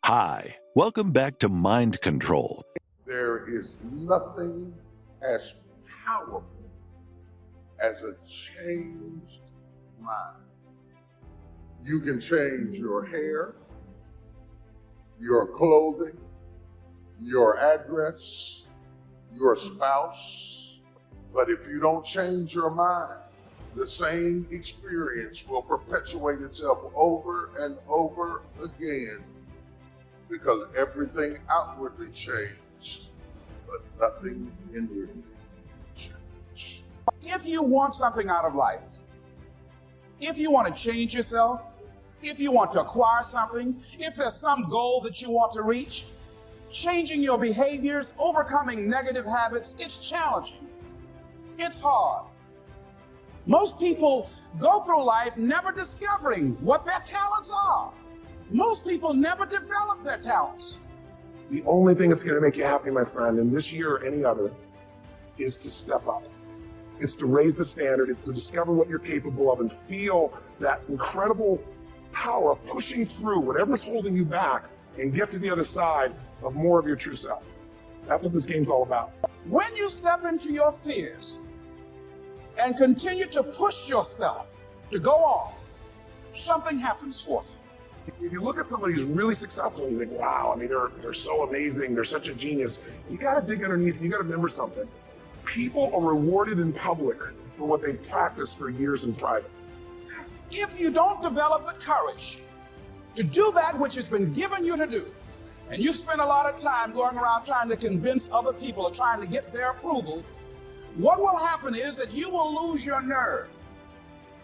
Hi, welcome back to Mind Control. There is nothing as powerful as a changed mind. You can change your hair, your clothing, your address, your spouse, but if you don't change your mind, the same experience will perpetuate itself over and over again because everything outwardly changed, but nothing inwardly changed. If you want something out of life, if you want to change yourself, if you want to acquire something, if there's some goal that you want to reach, changing your behaviors, overcoming negative habits, it's challenging. It's hard. Most people go through life never discovering what their talents are. Most people never develop their talents. The only thing that's going to make you happy, my friend, in this year or any other, is to step up. It's to raise the standard. It's to discover what you're capable of and feel that incredible power pushing through whatever's holding you back and get to the other side of more of your true self. That's what this game's all about. When you step into your fears and continue to push yourself to go on, something happens for you. If you look at somebody who's really successful, you think, wow, I mean, they're so amazing, they're such a genius. You got to dig underneath, you got to remember something. People are rewarded in public for what they've practiced for years in private. If you don't develop the courage to do that which has been given you to do, and you spend a lot of time going around trying to convince other people or trying to get their approval, what will happen is that you will lose your nerve.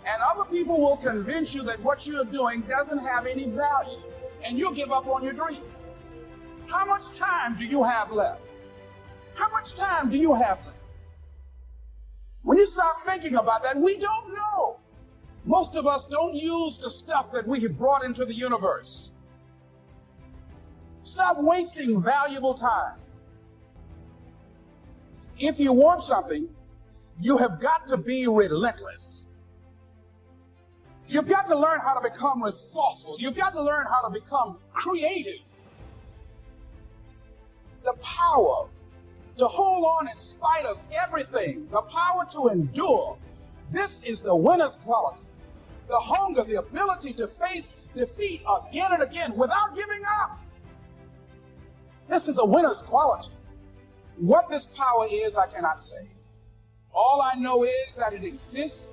And other people will convince you that what you're doing doesn't have any value, and you'll give up on your dream. How much time do you have left? How much time do you have left? When you start thinking about that, we don't know. Most of us don't use the stuff that we have brought into the universe. Stop wasting valuable time. If you want something, you have got to be relentless. You've got to learn how to become resourceful. You've got to learn how to become creative. The power to hold on in spite of everything, the power to endure. This is the winner's quality. The hunger, the ability to face defeat again and again without giving up. This is a winner's quality. What this power is, I cannot say. All I know is that it exists,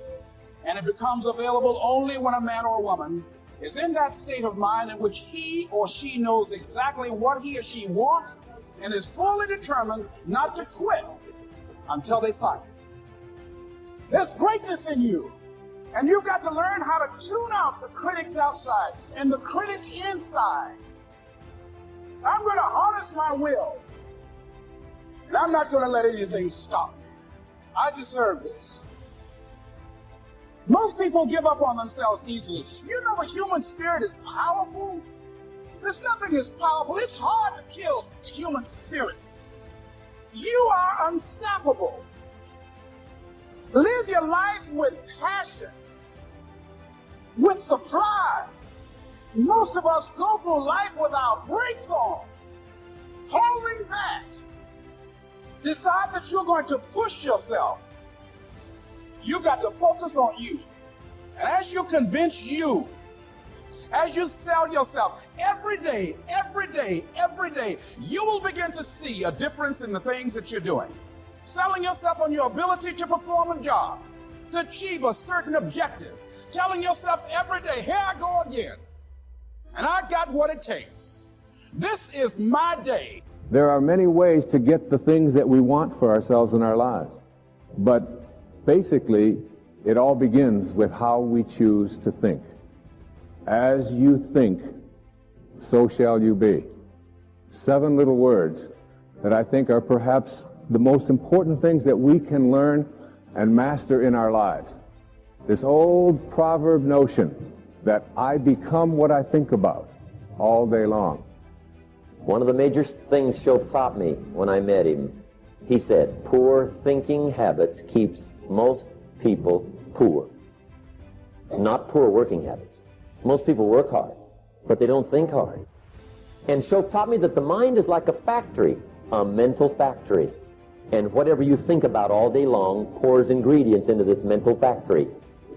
and it becomes available only when a man or a woman is in that state of mind in which he or she knows exactly what he or she wants and is fully determined not to quit until they find it. There's greatness in you, and you've got to learn how to tune out the critics outside and the critic inside. I'm going to harness my will, and I'm not going to let anything stop me. I deserve this. Most people give up on themselves easily. You know the human spirit is powerful. There's nothing as powerful. It's hard to kill the human spirit. You are unstoppable. Live your life with passion, with surprise. Most of us go through life with our brakes on, holding back. Decide that you're going to push yourself. You got to focus on you. And as you convince you, as you sell yourself every day, you will begin to see a difference in the things that you're doing. Selling yourself on your ability to perform a job, to achieve a certain objective. Telling yourself every day, here I go again. And I got what it takes. This is my day. There are many ways to get the things that we want for ourselves in our lives. But basically, it all begins with how we choose to think. As you think, so shall you be. 7 little words that I think are perhaps the most important things that we can learn and master in our lives. This old proverb notion that I become what I think about all day long. One of the major things Shoaff taught me when I met him, he said, poor thinking habits keeps most people poor. Not poor working habits. Most people work hard, but they don't think hard. And Shoaff taught me that the mind is like a factory, a mental factory. And whatever you think about all day long pours ingredients into this mental factory.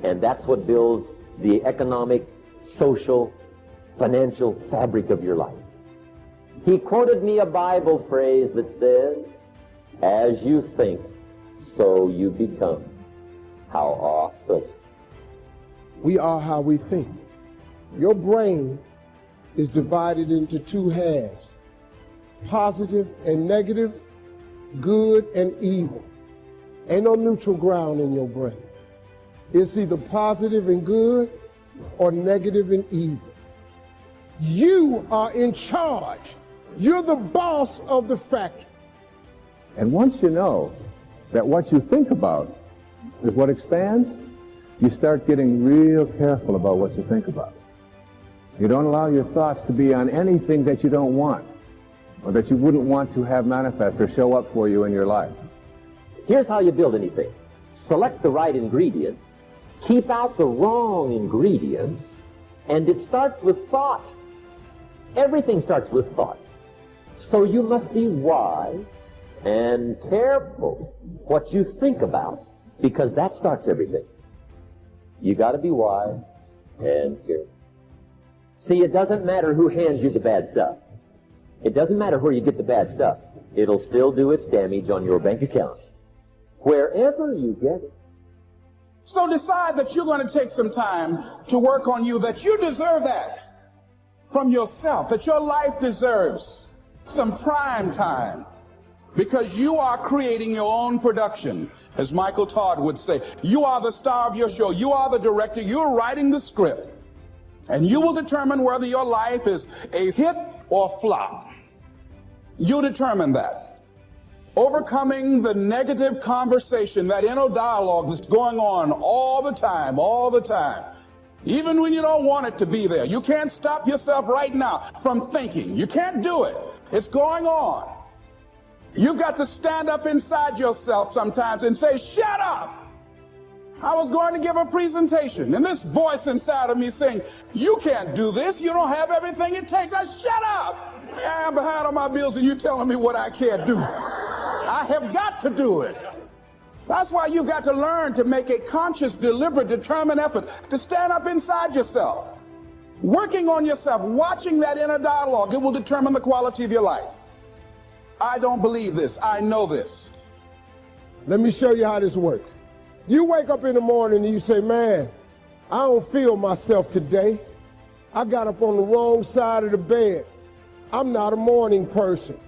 And that's what builds the economic, social, financial fabric of your life. He quoted me a Bible phrase that says, "As you think, so you become." How awesome. We are how we think. Your brain is divided into two halves, positive and negative, good and evil. Ain't no neutral ground in your brain. It's either positive and good or negative and evil. You are in charge. You're the boss of the factory. And once you know that what you think about is what expands, you start getting real careful about what you think about. You don't allow your thoughts to be on anything that you don't want, or that you wouldn't want to have manifest or show up for you in your life. Here's how you build anything. Select the right ingredients, keep out the wrong ingredients, and it starts with thought. Everything starts with thought. So you must be wise and careful what you think about, because that starts everything. You got to be wise and careful. See, it doesn't matter who hands you the bad stuff. It doesn't matter where you get the bad stuff. It'll still do its damage on your bank account, wherever you get it. So decide that you're going to take some time to work on you, that you deserve that from yourself, that your life deserves some prime time, because you are creating your own production. As Michael Todd would say, you are the star of your show. You are the director. You're writing the script. And you will determine whether your life is a hit or flop. You determine that. Overcoming the negative conversation, that inner dialogue that's going on all the time, even when you don't want it to be there. You can't stop yourself right now from thinking. You can't do it. It's going on. You got to stand up inside yourself sometimes and say, shut up. I was going to give a presentation, and this voice inside of me saying, you can't do this. You don't have everything it takes. I shut up. I'm behind on my bills, and you're telling me what I can't do. I have got to do it. That's why you got to learn to make a conscious, deliberate, determined effort to stand up inside yourself. Working on yourself, watching that inner dialogue, it will determine the quality of your life. I don't believe this. I know this. Let me show you how this works. You wake up in the morning and you say, man, I don't feel myself today. I got up on the wrong side of the bed. I'm not a morning person.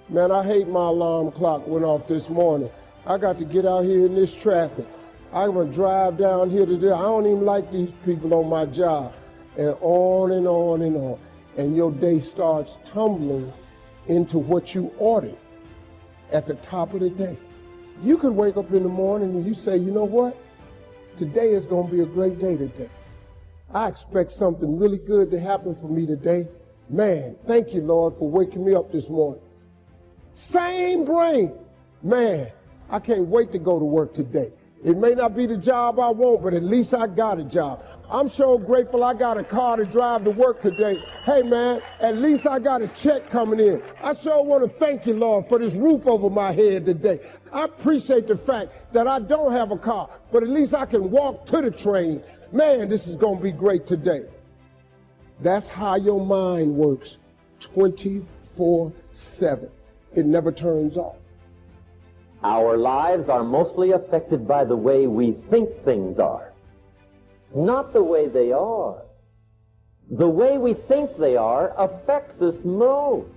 Man, I hate my alarm clock went off this morning. I got to get out here in this traffic. I'm going to drive down here to there. I don't even like these people on my job. And on and on and on. And your day starts tumbling into what you ordered at the top of the day. You could wake up in the morning and you say, you know what? Today is going to be a great day today. I expect something really good to happen for me today. Man, thank you, Lord, for waking me up this morning. Same brain. Man, I can't wait to go to work today. It may not be the job I want, but at least I got a job. I'm so grateful I got a car to drive to work today. Hey, man, at least I got a check coming in. I sure want to thank you, Lord, for this roof over my head today. I appreciate the fact that I don't have a car, but at least I can walk to the train. Man, this is going to be great today. That's how your mind works 24/7. It never turns off. Our lives are mostly affected by the way we think things are, not the way they are. The way we think they are affects us most.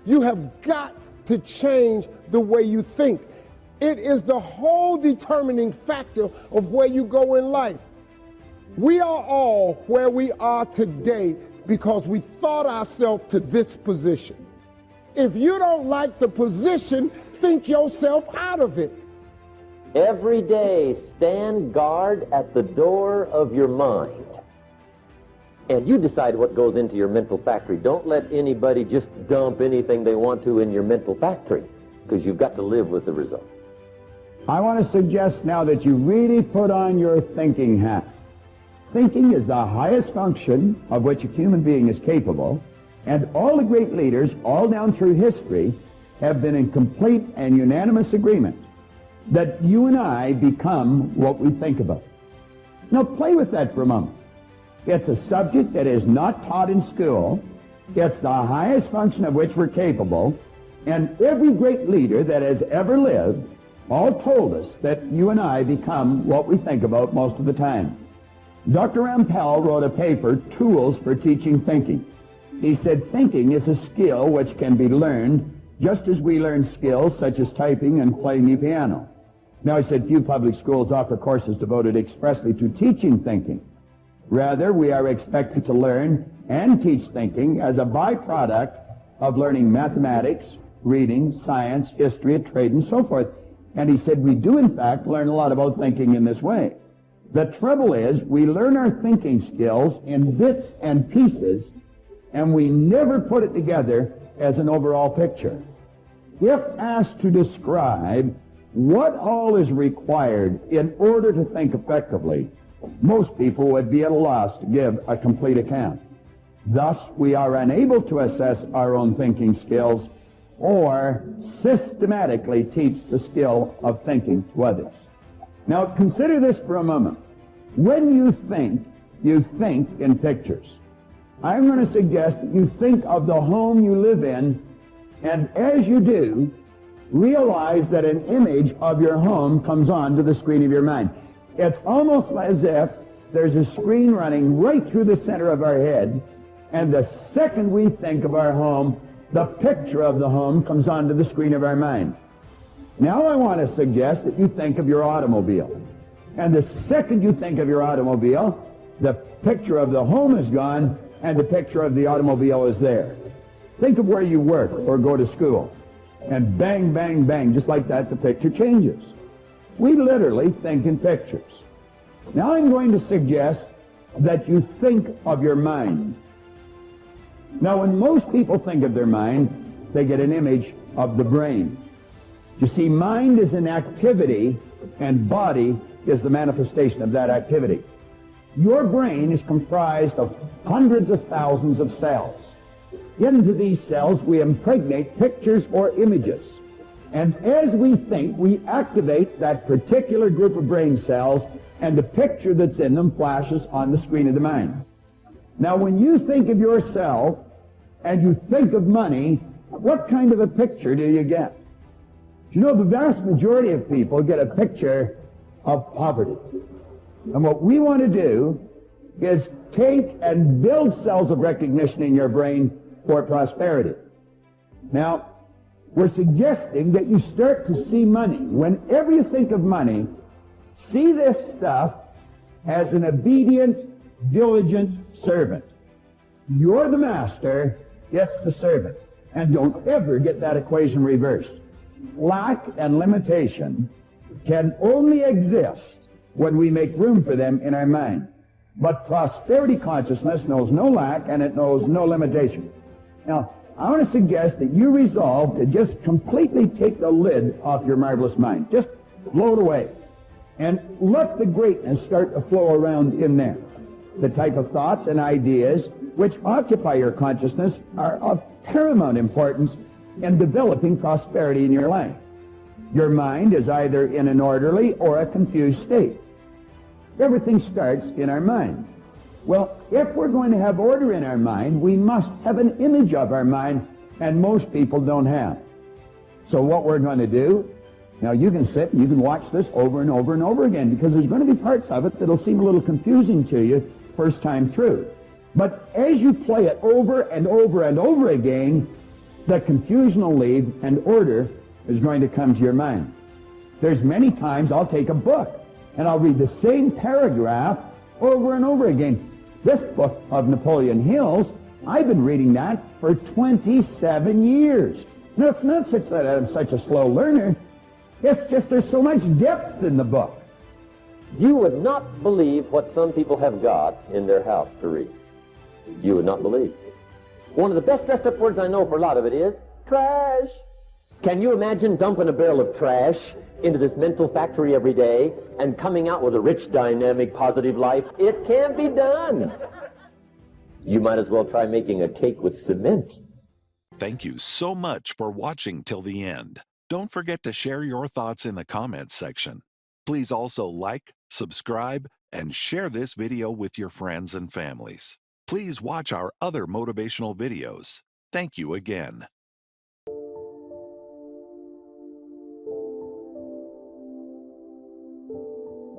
You have got to change the way you think. It is the whole determining factor of where you go in life. We are all where we are today because we thought ourselves to this position. If you don't like the position, think yourself out of it. Every day, stand guard at the door of your mind. And you decide what goes into your mental factory. Don't let anybody just dump anything they want to in your mental factory, because you've got to live with the result. I want to suggest now that you really put on your thinking hat. Thinking is the highest function of which a human being is capable, And all the great leaders, all down through history, have been in complete and unanimous agreement that you and I become what we think about. Now play with that for a moment. It's a subject that is not taught in school. It's the highest function of which we're capable. And every great leader that has ever lived all told us that you and I become what we think about most of the time. Dr. Rampell wrote a paper, Tools for Teaching Thinking. He said thinking is a skill which can be learned just as we learn skills such as typing and playing the piano. Now, he said few public schools offer courses devoted expressly to teaching thinking. Rather, we are expected to learn and teach thinking as a byproduct of learning mathematics, reading, science, history, trade, and so forth. And he said we do, in fact, learn a lot about thinking in this way. The trouble is, we learn our thinking skills in bits and pieces, and we never put it together as an overall picture. If asked to describe what all is required in order to think effectively, most people would be at a loss to give a complete account. Thus, we are unable to assess our own thinking skills or systematically teach the skill of thinking to others. Now, consider this for a moment. When you think in pictures. I'm going to suggest that you think of the home you live in, and as you do, realize that an image of your home comes onto the screen of your mind. It's almost as if there's a screen running right through the center of our head, and the second we think of our home, the picture of the home comes onto the screen of our mind. Now I want to suggest that you think of your automobile. And the second you think of your automobile, the picture of the home is gone, and the picture of the automobile is there. Think of where you work or go to school. And bang, bang, bang, just like that, the picture changes. We literally think in pictures. Now I'm going to suggest that you think of your mind. Now, when most people think of their mind, they get an image of the brain. You see, mind is an activity, and body is the manifestation of that activity. Your brain is comprised of hundreds of thousands of cells. Into these cells, we impregnate pictures or images. And as we think, we activate that particular group of brain cells, and the picture that's in them flashes on the screen of the mind. Now, when you think of yourself and you think of money, what kind of a picture do you get? You know, the vast majority of people get a picture of poverty. And what we want to do is take and build cells of recognition in your brain for prosperity. Now, we're suggesting that you start to see money. Whenever you think of money, see this stuff as an obedient, diligent servant. You're the master, it's the servant. And don't ever get that equation reversed. Lack and limitation can only exist when we make room for them in our mind. But prosperity consciousness knows no lack and it knows no limitation. Now, I want to suggest that you resolve to just completely take the lid off your marvelous mind. Just blow it away. And let the greatness start to flow around in there. The type of thoughts and ideas which occupy your consciousness are of paramount importance in developing prosperity in your life. Your mind is either in an orderly or a confused state. Everything starts in our mind. Well, if we're going to have order in our mind, we must have an image of our mind, and most people don't have. So what we're going to do, now you can sit and you can watch this over and over and over again, because there's going to be parts of it that'll seem a little confusing to you first time through. But as you play it over and over and over again, the confusion will leave and order is going to come to your mind. There's many times I'll take a book and I'll read the same paragraph over and over again. This book of Napoleon Hill's, I've been reading that for 27 years. Now, it's not such that I'm such a slow learner. It's just there's so much depth in the book. You would not believe what some people have got in their house to read. You would not believe. One of the best dressed up words I know for a lot of it is trash. Can you imagine dumping a barrel of trash into this mental factory every day and coming out with a rich, dynamic, positive life? It can't be done. You might as well try making a cake with cement. Thank you so much for watching till the end. Don't forget to share your thoughts in the comments section. Please also like, subscribe, and share this video with your friends and families. Please watch our other motivational videos. Thank you again.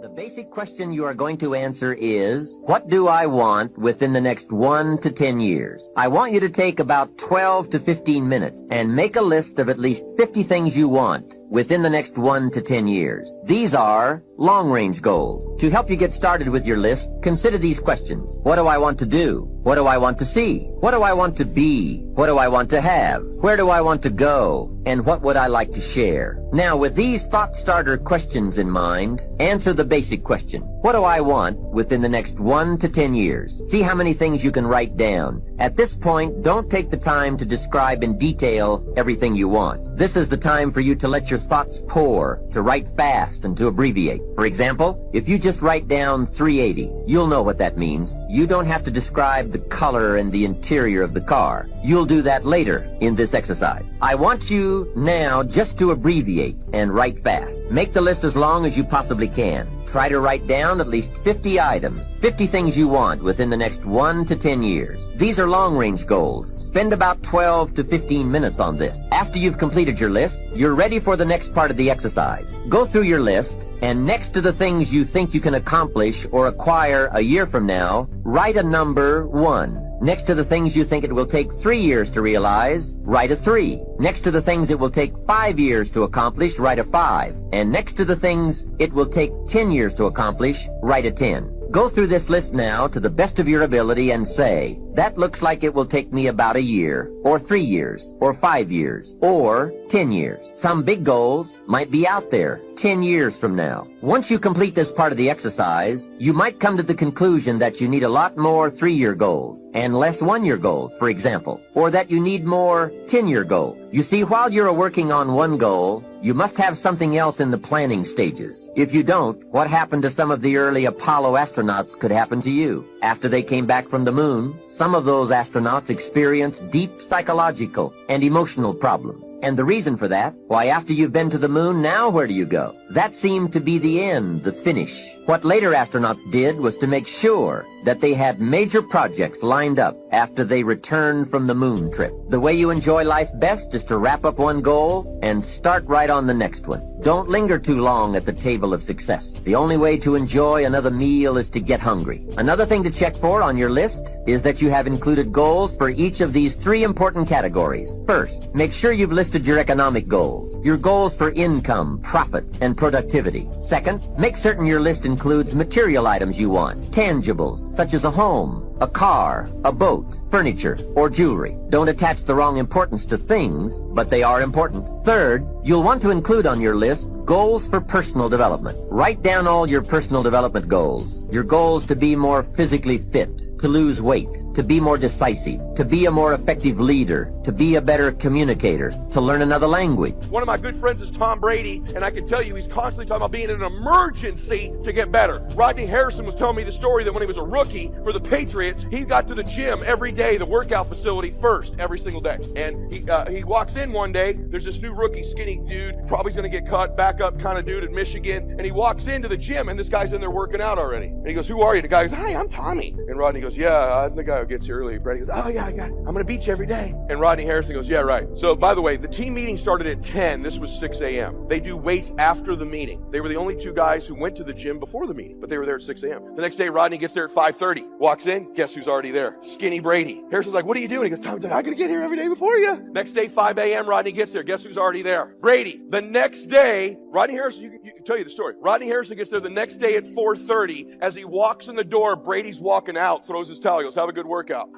The basic question you are going to answer is, what do I want within the next 1 to 10 years? I want you to take about 12 to 15 minutes and make a list of at least 50 things you want within the next 1 to 10 years. These are long-range goals. To help you get started with your list, consider these questions. What do I want to do? What do I want to see? What do I want to be? What do I want to have? Where do I want to go? And what would I like to share? Now, with these thought starter questions in mind, answer the basic question. What do I want within the next 1 to 10 years? See how many things you can write down. At this point, don't take the time to describe in detail everything you want. This is the time for you to let your thoughts pour, to write fast and to abbreviate. For example, if you just write down 380, you'll know what that means. You don't have to describe the color and the interior of the car. You'll do that later in this exercise. I want you now just to abbreviate and write fast. Make the list as long as you possibly can. Try to write down at least 50 items, 50 things you want within the next 1 to 10 years. These are long-range goals. Spend about 12 to 15 minutes on this. After you've completed your list, you're ready for the next part of the exercise. Go through your list, and next to the things you think you can accomplish or acquire a year from now, write a number 1. Next to the things you think it will take 3 years to realize, write a 3. Next to the things it will take 5 years to accomplish, write a 5. And next to the things it will take 10 years to accomplish, write a 10. Go through this list now to the best of your ability and say, that looks like it will take me about a year, or 3 years, or 5 years, or 10 years. Some big goals might be out there 10 years from now. Once you complete this part of the exercise, you might come to the conclusion that you need a lot more 3-year goals and less 1-year goals, for example, or that you need more 10-year goals. You see, while you're working on one goal, you must have something else in the planning stages. If you don't, what happened to some of the early Apollo astronauts could happen to you. After they came back from the moon, some of those astronauts experienced deep psychological and emotional problems. And the reason for that, why, after you've been to the moon, now where do you go? That seemed to be the end, the finish. What later astronauts did was to make sure that they had major projects lined up after they returned from the moon trip. The way you enjoy life best is to wrap up one goal and start right on the next one. Don't linger too long at the table of success. The only way to enjoy another meal is to get hungry. Another thing to check for on your list is that you have included goals for each of these 3 important categories. First, make sure you've listed your economic goals, your goals for income, profit, and productivity. Second, make certain your list includes material items you want, tangibles, such as a home, a car, a boat, furniture, or jewelry. Don't attach the wrong importance to things, but they are important. Third, you'll want to include on your list goals for personal development. Write down all your personal development goals. Your goals to be more physically fit, to lose weight, to be more decisive, to be a more effective leader, to be a better communicator, to learn another language. One of my good friends is Tom Brady, and I can tell you he's constantly talking about being in an emergency to get better. Rodney Harrison was telling me the story that when he was a rookie for the Patriots, he got to the gym every day, the workout facility first, every single day. And he walks in one day, there's this new rookie, skinny dude, probably going to get cut, backup kind of dude in Michigan, and he walks into the gym, and this guy's in there working out already. And he goes, "Who are you?" The guy goes, "Hi, I'm Tommy." And Rodney goes, "Yeah, I'm the guy who gets here early." Brady goes, "Oh yeah, I'm going to beat you every day." And Rodney Harrison goes, "Yeah, right." So by the way, the team meeting started at 10. This was 6 a.m. They do weights after the meeting. They were the only 2 guys who went to the gym before the meeting, but they were there at 6 a.m. The next day, Rodney gets there at 5:30. Walks in, guess who's already there? Skinny Brady. Harrison's like, "What are you doing?" He goes, "Tommy, I gotta get here every day before you." Next day, 5 a.m., Rodney gets there. Guess who's already there? Brady. The next day, Rodney Harrison, you can tell you the story. Rodney Harrison gets there the next day at 4:30. As he walks in the door, Brady's walking out, throws his towel. He goes, "Have a good workout."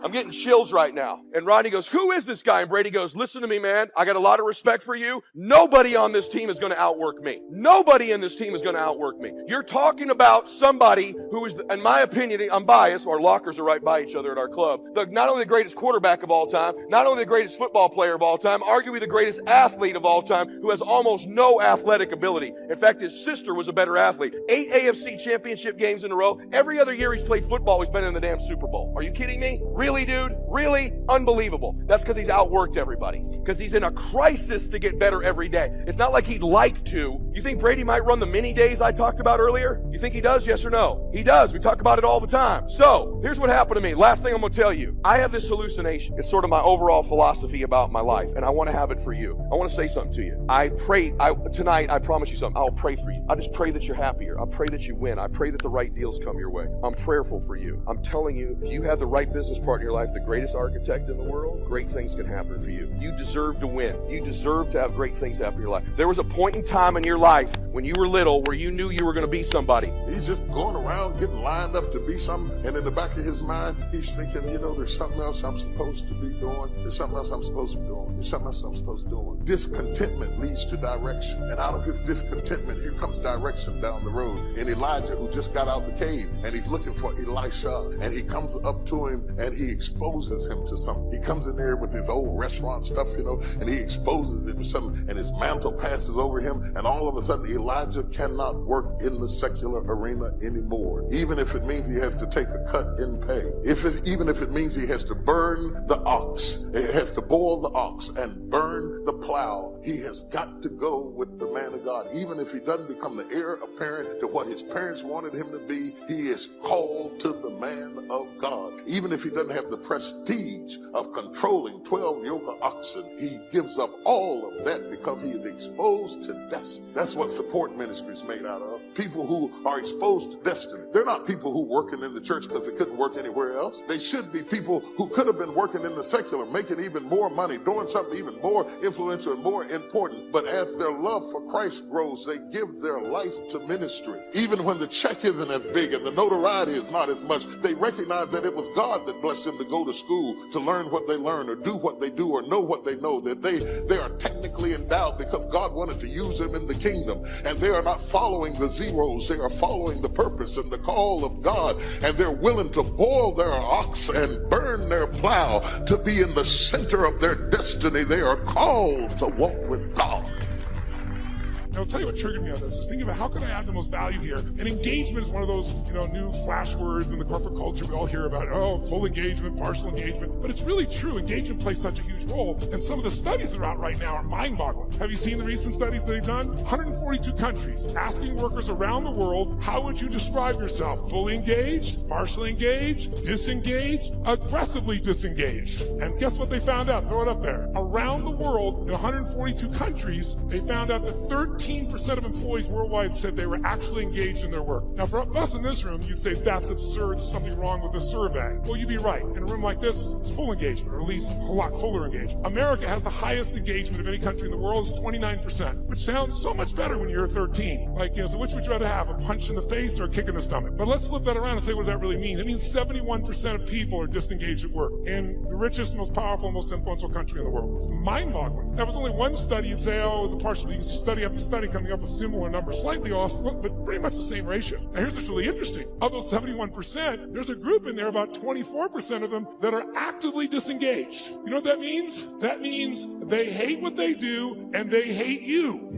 I'm getting chills right now. And Rodney goes, who is this guy? And Brady goes, listen to me, man. I got a lot of respect for you. Nobody on this team is going to outwork me. Nobody in this team is going to outwork me. You're talking about somebody who is, in my opinion, I'm biased. Our lockers are right by each other at our club. Not only the greatest quarterback of all time, not only the greatest football player of all time, arguably the greatest athlete of all time, who has almost no athletic ability. In fact, his sister was a better athlete. 8 AFC championship games in a row. Every other year he's played football, he's been in the damn Super Bowl. Are you kidding me? Really, dude? Really? Unbelievable. That's because he's outworked everybody. Because he's in a crisis to get better every day. It's not like he'd like to. You think Brady might run the mini days I talked about earlier? You think he does? Yes or no? He does. We talk about it all the time. So, here's what happened to me. Last thing I'm going to tell you. I have this hallucination. It's sort of my overall philosophy about my life, and I want to have it for you. I want to say something to you. Tonight, I promise you something. I'll pray for you. I just pray that you're happier. I pray that you win. I pray that the right deals come your way. I'm prayerful for you. I'm telling you, if you have the right business partner in your life, the greatest architect in the world, great things can happen for you. You deserve to win. You deserve to have great things happen in your life. There was a point in time in your life when you were little where you knew you were going to be somebody. He's just going around getting lined up to be something, and in the back of his mind, he's thinking, there's something else I'm supposed to be doing. There's something else I'm supposed to be doing. There's something else I'm supposed to be doing. Discontentment leads to direction. And out of his discontentment, here comes direction down the road. And Elijah, who just got out the cave, and he's looking for Elisha, and he comes up to him, and he exposes him to something. He comes in there with his old restaurant stuff, and he exposes him to something, and his mantle passes over him, and all of a sudden, Elijah cannot work in the secular arena anymore. Even if it means he has to take a cut in pay. Even if it means he has to burn the ox, he has to boil the ox and burn the plow, he has got to go with the man of God. Even if he doesn't become the heir apparent to what his parents wanted him to be, he is called to the man of God. Even if he doesn't have the prestige of controlling 12 yoke of oxen, he gives up all of that because he is exposed to destiny. That's what support ministry is made out of. People who are exposed to destiny. They're not people who are working in the church because they couldn't work anywhere else. They should be people who could have been working in the secular, making even more money, doing something even more influential and more important. But as their love for Christ grows, they give their life to ministry. Even when the check isn't as big and the notoriety is not as much, they recognize that it was God that blessed them to go to school, to learn what they learn, or do what they do, or know what they know, that they are technically endowed because God wanted to use them in the kingdom. And they are not following the zeros, they are following the purpose and the call of God. And they're willing to boil their ox and burn their plow to be in the center of their destiny. They are called to walk with God. I'll tell you what triggered me on this is thinking about how can I add the most value here. And engagement is one of those, new flash words in the corporate culture we all hear about. Oh, full engagement, partial engagement. But it's really true. Engagement plays such a huge role. And some of the studies that are out right now are mind-boggling. Have you seen the recent studies that they've done? 142 countries asking workers around the world, how would you describe yourself? Fully engaged, partially engaged, disengaged, aggressively disengaged. And guess what they found out? Throw it up there. Around the world, in 142 countries, they found out that 13% of employees worldwide said they were actually engaged in their work. Now, for us in this room, you'd say that's absurd. There's something wrong with the survey. Well, you'd be right. In a room like this, it's full engagement, or at least a lot fuller engagement. America has the highest engagement of any country in the world. It's 29%, which sounds so much better when you're 13. So which would you rather have, a punch in the face or a kick in the stomach? But let's flip that around and say, what does that really mean? It means 71% of people are disengaged at work in the richest, most powerful, most influential country in the world. It's mind-boggling. There was only one study you'd say, it was a partial. You can see study after study coming up with similar numbers, slightly off, but pretty much the same ratio. Now, here's what's really interesting. Of those 71%, there's a group in there, about 24% of them, that are actively disengaged. You know what that means? That means they hate what they do and they hate you.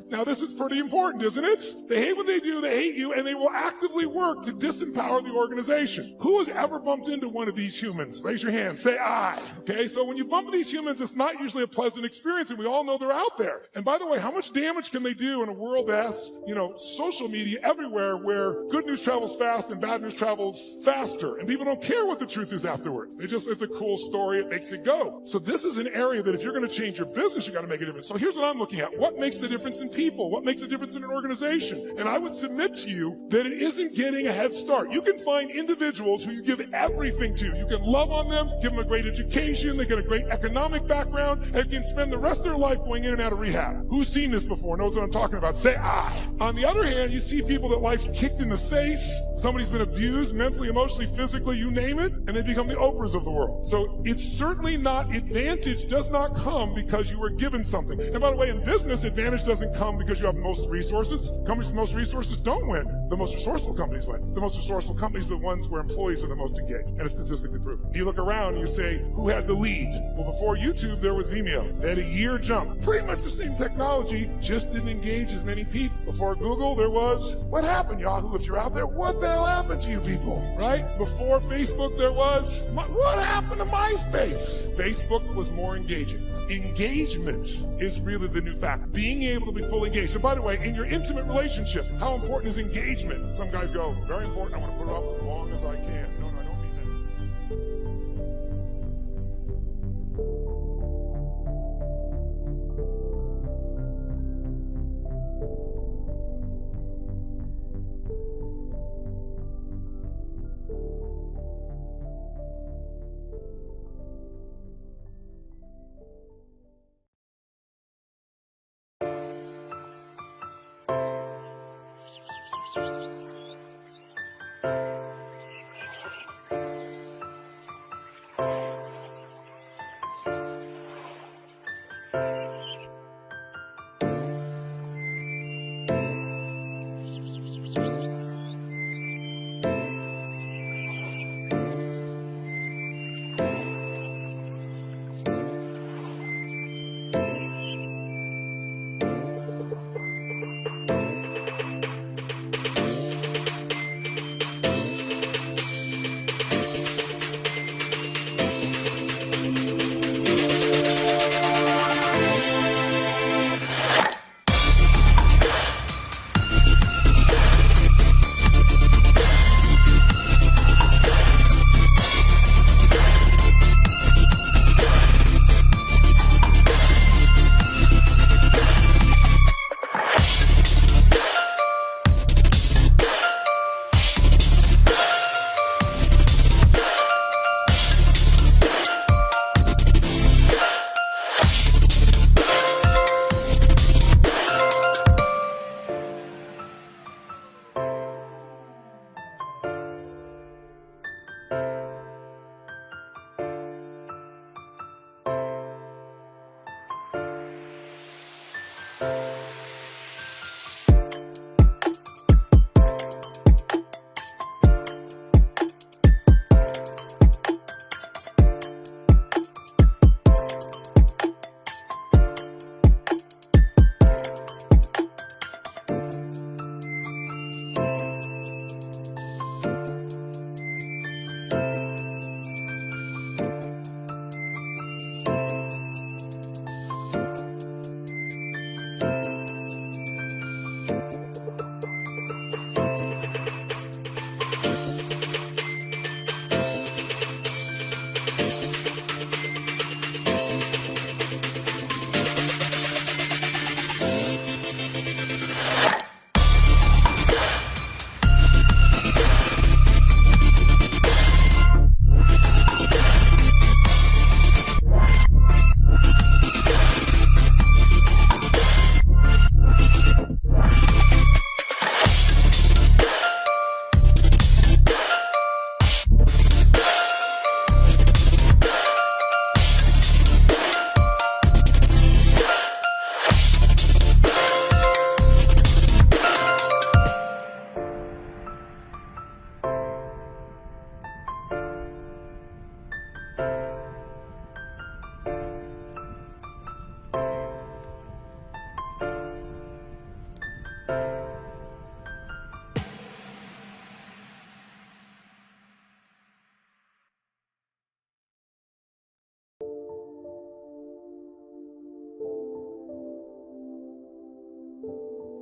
Now, this is pretty important, isn't it? They hate what they do, they hate you, and they will actively work to disempower the organization. Who has ever bumped into one of these humans? Raise your hand. Say I. Okay, so when you bump into these humans, it's not usually a pleasant experience, and we all know they're out there. And by the way, how much damage can they do in a world that has, social media everywhere where good news travels fast and bad news travels faster, and people don't care what the truth is afterwards. It's a cool story, it makes it go. So this is an area that if you're going to change your business, you got to make a difference. So here's what I'm looking at. What makes the difference in people? people, what makes a difference in an organization. And I would submit to you that it isn't getting a head start. You can find individuals who you give everything to. You can love on them, give them a great education, they get a great economic background, and can spend the rest of their life going in and out of rehab. Who's seen this before, knows what I'm talking about? Say I. On the other hand, you see people that life's kicked in the face, somebody's been abused mentally, emotionally, physically, you name it, and they become the Oprahs of the world. So it's certainly not, advantage does not come because you were given something. And by the way, in business, advantage doesn't come because you have most resources. Companies with most resources don't win. The most resourceful companies win. The most resourceful companies are the ones where employees are the most engaged. And it's statistically proven. You look around and you say, who had the lead? Well, before YouTube, there was Vimeo. They had a year jump. Pretty much the same technology, just didn't engage as many people. Before Google, there was, what happened, Yahoo? If you're out there, what the hell happened to you people, right? Before Facebook, there was, what happened to MySpace? Facebook was more engaging. Engagement is really the new fact. Being able to be fully engaged. And by the way, in your intimate relationship, how important is engagement? Some guys go, very important, I want to put it off as long as I can. No, I don't mean that.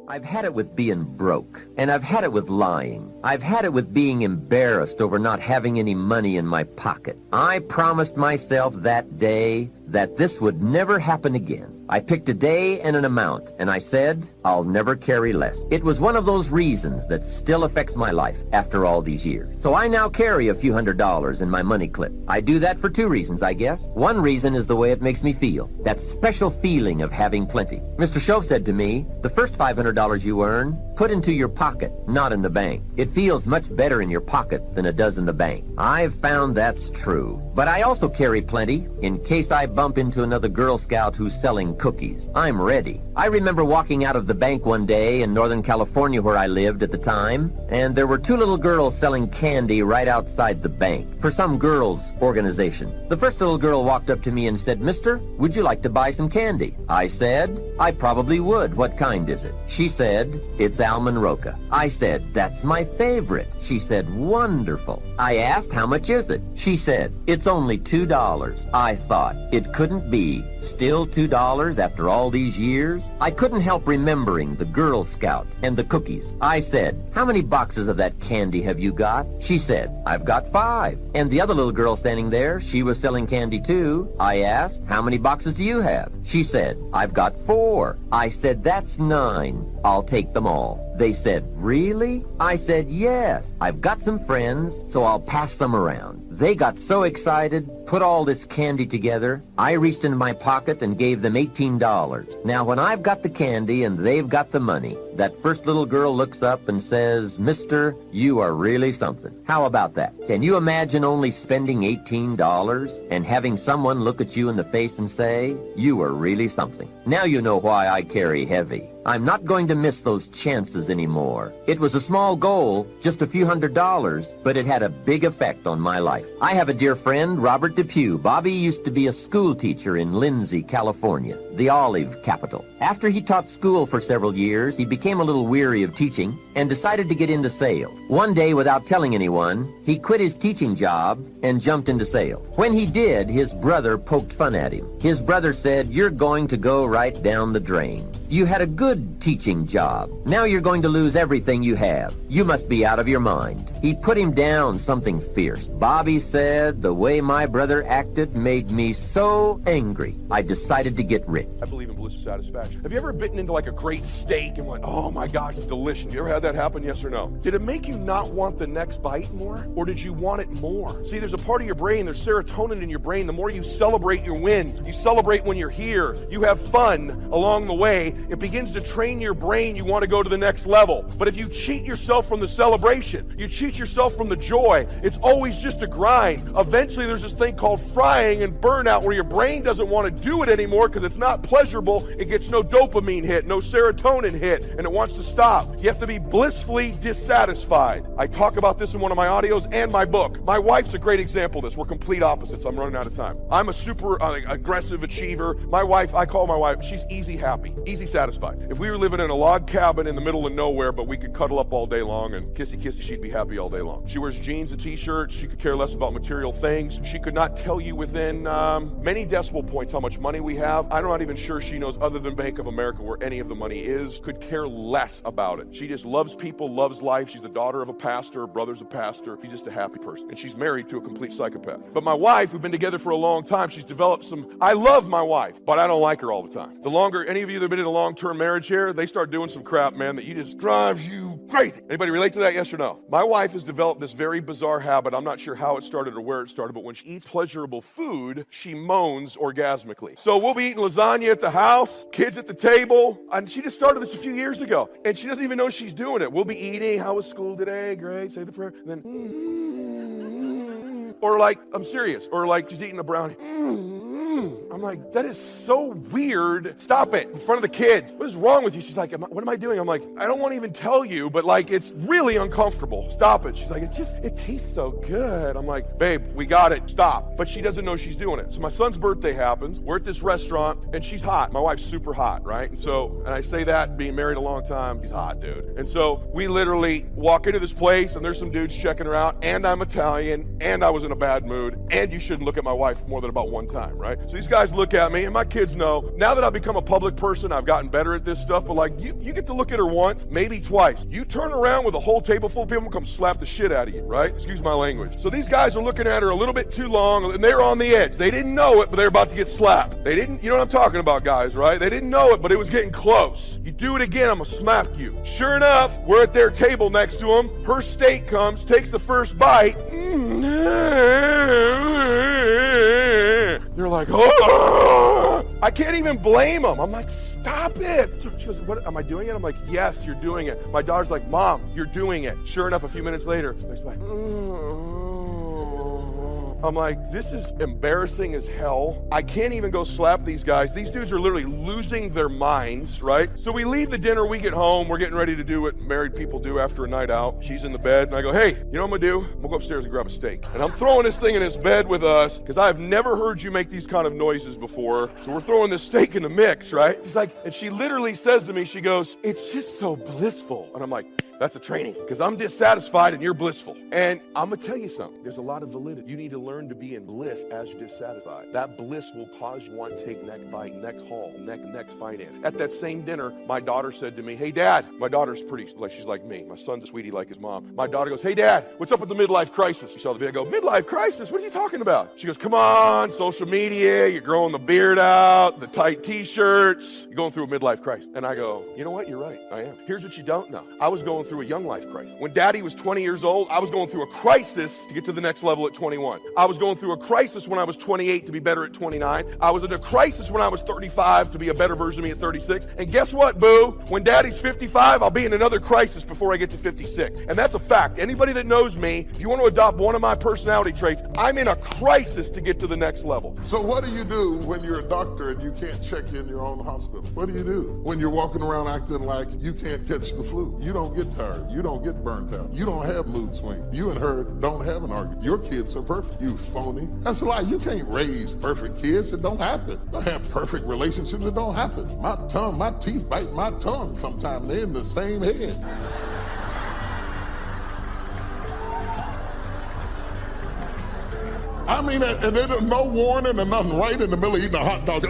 I've had it with being broke, and I've had it with lying. I've had it with being embarrassed over not having any money in my pocket. I promised myself that day that this would never happen again. I picked a day and an amount, and I said, I'll never carry less. It was one of those reasons that still affects my life after all these years. So I now carry a few $100s in my money clip. I do that for two reasons, I guess. One reason is the way it makes me feel, that special feeling of having plenty. Mr. Shove said to me, the first $500 you earn, put into your pocket, not in the bank. It feels much better in your pocket than it does in the bank. I've found that's true. But I also carry plenty in case I bump into another Girl Scout who's selling cookies. I'm ready. I remember walking out of the bank one day in Northern California where I lived at the time, and there were two little girls selling candy right outside the bank for some girls' organization. The first little girl walked up to me and said, Mister, would you like to buy some candy? I said, I probably would. What kind is it? She said, it's almond roca. I said, that's my favorite. She said, wonderful. I asked, how much is it? She said, it's only $2. I thought, it couldn't be. Still $2 after all these years? I couldn't help remembering the Girl Scout and the cookies. I said, how many boxes of that candy have you got? She said, I've got 5. And the other little girl standing there, she was selling candy too. I asked, how many boxes do you have? She said, I've got 4. I said, that's 9. I'll take them all. They said, really? I said, yes. I've got some friends, so I'll pass some around. They got so excited, put all this candy together. I reached into my pocket and gave them $18. Now, when I've got the candy and they've got the money, that first little girl looks up and says, Mister, you are really something. How about that? Can you imagine only spending $18 and having someone look at you in the face and say, you are really something? Now you know why I carry heavy. I'm not going to miss those chances anymore. It was a small goal, just a few $100s, but it had a big effect on my life. I have a dear friend, Robert Depew. Bobby used to be a school teacher in Lindsay, California, the olive capital. After he taught school for several years, he became a little weary of teaching and decided to get into sales. One day, without telling anyone, he quit his teaching job and jumped into sales. When he did, his brother poked fun at him. His brother said, you're going to go right down the drain. You had a good teaching job. Now you're going to lose everything you have. You must be out of your mind. He put him down something fierce. Bobby said, the way my brother acted made me so angry, I decided to get rich. I believe in bliss of satisfaction. Have you ever bitten into like a great steak and went, oh my gosh, it's delicious? You ever had that happen, yes or no? Did it make you not want the next bite more? Or did you want it more? See, there's a part of your brain, there's serotonin in your brain. The more you celebrate your wins, you celebrate when you're here, you have fun along the way, it begins to train your brain. You want to go to the next level. But if you cheat yourself from the celebration, you cheat yourself from the joy, it's always just a grind. Eventually there's this thing called frying and burnout where your brain doesn't want to do it anymore because it's not pleasurable. It gets no dopamine hit, no serotonin hit, and it wants to stop. You have to be blissfully dissatisfied. I talk about this in one of my audios and my book. My wife's a great example of this. We're complete opposites. I'm running out of time. I'm a super aggressive achiever. My wife, I call my wife, she's easy happy, easy satisfied. If we were living in a log cabin in the middle of nowhere, but we could cuddle up all day long and kissy kissy, she'd be happy all day long. She wears jeans and t-shirts. She could care less about material things. She could not tell you within many decimal points how much money we have. I'm not even sure she knows, other than Bank of America, where any of the money is. Could care less about it. She just loves people, loves life. She's the daughter of a pastor. Her brother's a pastor. She's just a happy person. And she's married to a complete psychopath. But my wife, we've been together for a long time, she's developed some, I love my wife, but I don't like her all the time. The longer, any of you that have been in a long-term marriage here, they start doing some crap, man, that you just drives you crazy. Anybody relate to that, yes or no? My wife has developed this very bizarre habit. I'm not sure how it started or where it started, but when she eats pleasurable food, she moans orgasmically. So we'll be eating lasagna at the house, kids at the table, and she just started this a few years ago, and she doesn't even know she's doing it. We'll be eating, how was school today? Great, say the prayer, and then, or like, I'm serious, or like just eating a brownie. I'm like, that is so weird. Stop it in front of the kids. What is wrong with you? She's like, what am I doing? I'm like, I don't want to even tell you, but like, it's really uncomfortable. Stop it. She's like, it tastes so good. I'm like, babe, we got it. Stop. But she doesn't know she's doing it. So my son's birthday happens. We're at this restaurant and she's hot. My wife's super hot, right? And I say that being married a long time, she's hot, dude. And so we literally walk into this place and there's some dudes checking her out, and I'm Italian, and I was in a bad mood, and you shouldn't look at my wife more than about one time, right? So these guys look at me, and my kids know, now that I've become a public person, I've gotten better at this stuff, but like, you get to look at her once, maybe twice. You turn around with a whole table full of people and come slap the shit out of you, right? Excuse my language. So these guys are looking at her a little bit too long, and they're on the edge. They didn't know it, but they're about to get slapped. They didn't, you know what I'm talking about, guys, right? They didn't know it, but it was getting close. You do it again, I'm gonna smack you. Sure enough, we're at their table next to them. Her steak comes, takes the first bite. They're like, oh! I can't even blame them. I'm like, stop it. So she goes, what, am I doing it? I'm like, yes, you're doing it. My daughter's like, Mom, you're doing it. Sure enough, a few minutes later, she's like, I'm like, this is embarrassing as hell. I can't even go slap these guys. These dudes are literally losing their minds, right? So we leave the dinner, we get home, we're getting ready to do what married people do after a night out. She's in the bed, and I go, hey, you know what I'm gonna do? I'm gonna go upstairs and grab a steak. And I'm throwing this thing in his bed with us, because I've never heard you make these kind of noises before. So we're throwing this steak in the mix, right? She's like, and she literally says to me, she goes, it's just so blissful. And I'm like, that's a training, because I'm dissatisfied and you're blissful. And I'm gonna tell you something, there's a lot of validity. You need to learn to be in bliss as you're dissatisfied. That bliss will cause you want to take next bite, next haul, next finance. At that same dinner, my daughter said to me, hey Dad, my daughter's pretty, like she's like me. My son's a sweetie like his mom. My daughter goes, hey Dad, what's up with the midlife crisis? You saw the video, I go, midlife crisis? What are you talking about? She goes, come on, social media, you're growing the beard out, the tight t-shirts, you're going through a midlife crisis. And I go, you know what, you're right, I am. Here's what you don't know. I was going through a young life crisis. When Daddy was 20 years old, I was going through a crisis to get to the next level at 21. I was going through a crisis when I was 28 to be better at 29. I was in a crisis when I was 35 to be a better version of me at 36. And guess what, boo? When Daddy's 55, I'll be in another crisis before I get to 56. And that's a fact. Anybody that knows me, if you want to adopt one of my personality traits, I'm in a crisis to get to the next level. So what do you do when you're a doctor and you can't check in your own hospital? What do you do when you're walking around acting like you can't catch the flu? You don't get tired. You don't get burnt out. You don't have mood swings. You and her don't have an argument. Your kids are perfect. You phony. That's a lie. You can't raise perfect kids. It don't happen. You don't have perfect relationships. It don't happen. My teeth bite my tongue sometimes. They're in the same head. I mean, and there's no warning or nothing right in the middle of eating a hot dog.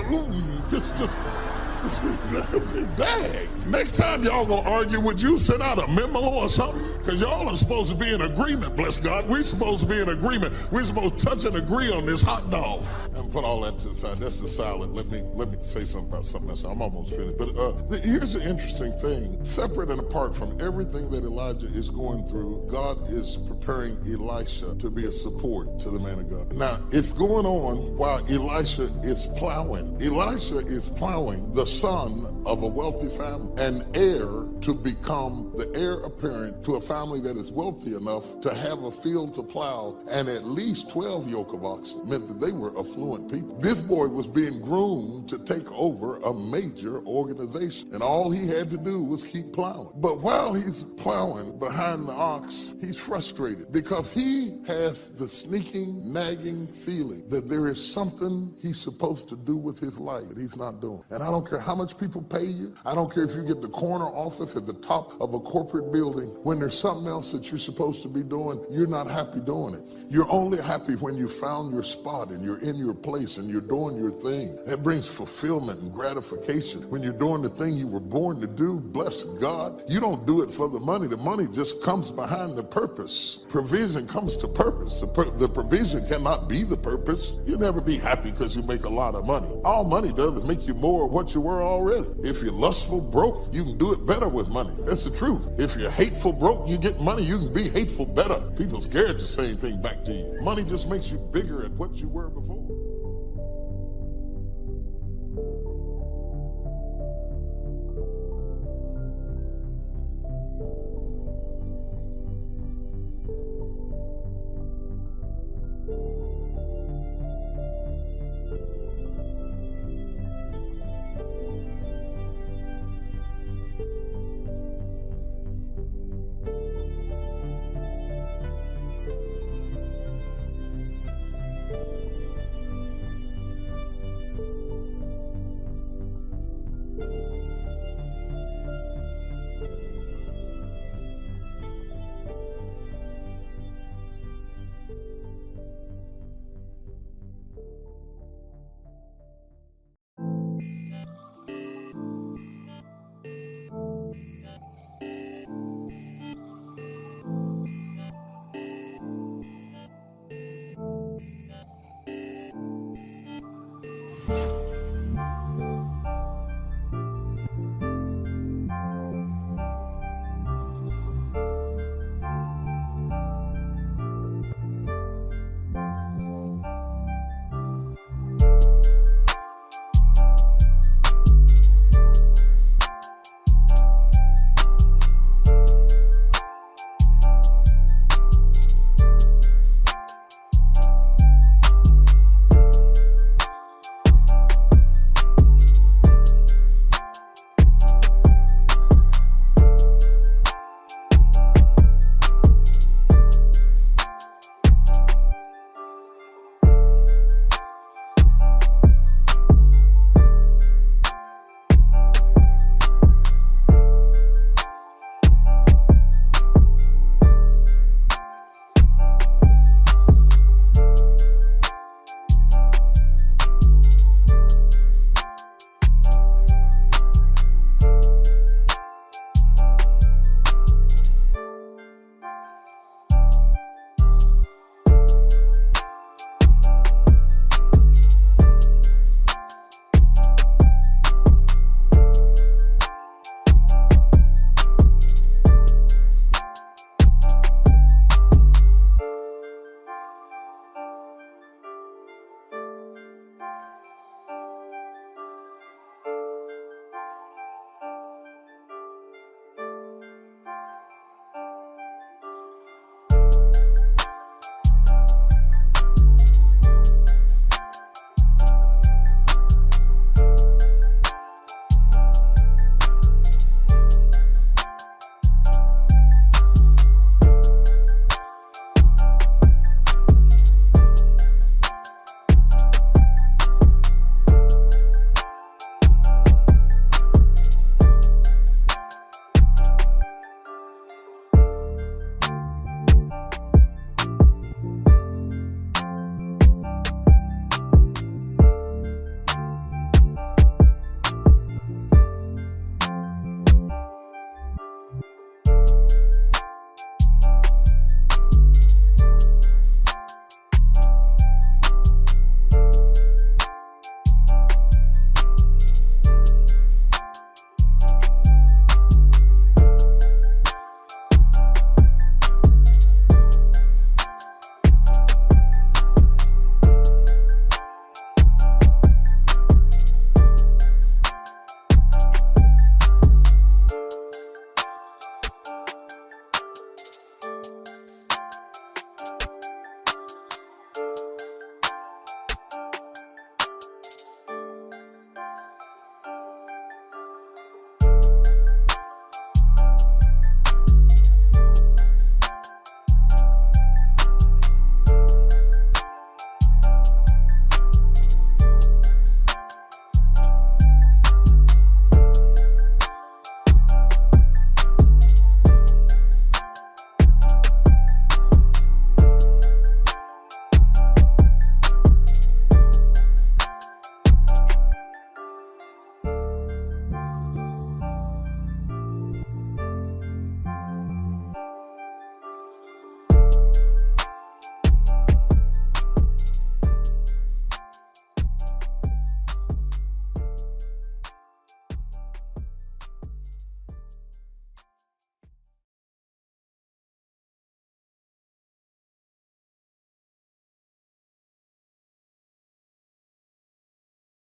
Dang. Next time y'all gonna argue, would you send out a memo or something? Because y'all are supposed to be in agreement, bless God. We're supposed to be in agreement. We're supposed to touch and agree on this hot dog. And put all that to the side. That's the salad. Let me say something about something else. I'm almost finished. But here's the interesting thing. Separate and apart from everything that Elijah is going through, God is preparing Elisha to be a support to the man of God. Now, it's going on while Elisha is plowing. Elisha is plowing, the son of a wealthy family, an heir to become the heir apparent to a family that is wealthy enough to have a field to plow and at least 12 yoke of oxen, meant that they were affluent people. This boy was being groomed to take over a major organization, and all he had to do was keep plowing. But while he's plowing behind the ox, he's frustrated because he has the sneaking, nagging feeling that there is something he's supposed to do with his life that he's not doing. And I don't care how much people pay you. I don't care if you get the corner office at the top of a corporate building. When there's something else that you're supposed to be doing, you're not happy doing it. You're only happy when you found your spot and you're in your place and you're doing your thing. That brings fulfillment and gratification. When you're doing the thing you were born to do, bless God. You don't do it for the money. The money just comes behind the purpose. Provision comes to purpose. The provision cannot be the purpose. You'll never be happy because you make a lot of money. All money does is make you more of what you were already. If you're lustful broke, you can do it better with money. That's the truth. If you're hateful broke, you get money, you can be hateful better. People scared to say anything back to you. Money just makes you bigger at what you were before.